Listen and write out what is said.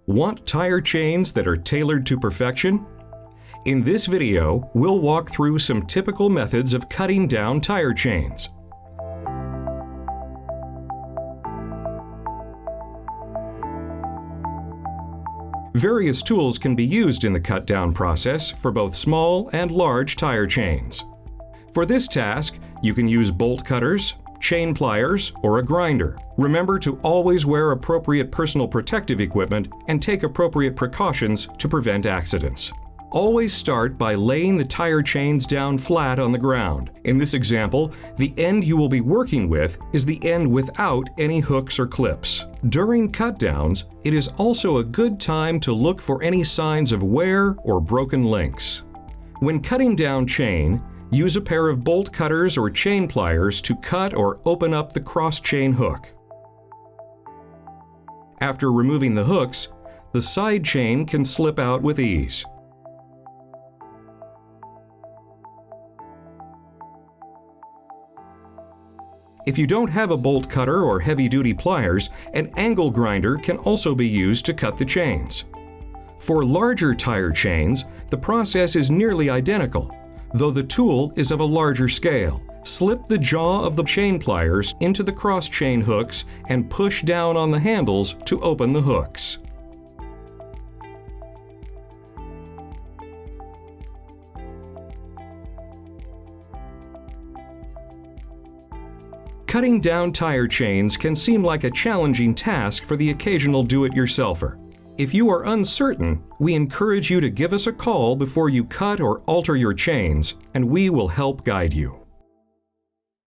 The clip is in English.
Want tire chains that are tailored to perfection? In this video, we'll walk through some typical methods of cutting down tire chains. Various tools can be used in the cut-down process for both small and large tire chains. For this task, you can use bolt cutters, chain pliers, or a grinder. Remember to always wear appropriate personal protective equipment and take appropriate precautions to prevent accidents. Always start by laying the tire chains down flat on the ground. In this example, the end you will be working with is the end without any hooks or clips. During cut-downs, it is also a good time to look for any signs of wear or broken links. When cutting down chain, use a pair of bolt cutters or chain pliers to cut or open up the cross-chain hook. After removing the hooks, the side chain can slip out with ease. If you don't have a bolt cutter or heavy-duty pliers, an angle grinder can also be used to cut the chains. For larger tire chains, the process is nearly identical, though the tool is of a larger scale. Slip the jaw of the chain pliers into the cross-chain hooks and push down on the handles to open the hooks. Cutting down tire chains can seem like a challenging task for the occasional do-it-yourselfer. If you are uncertain, we encourage you to give us a call before you cut or alter your chains, and we will help guide you.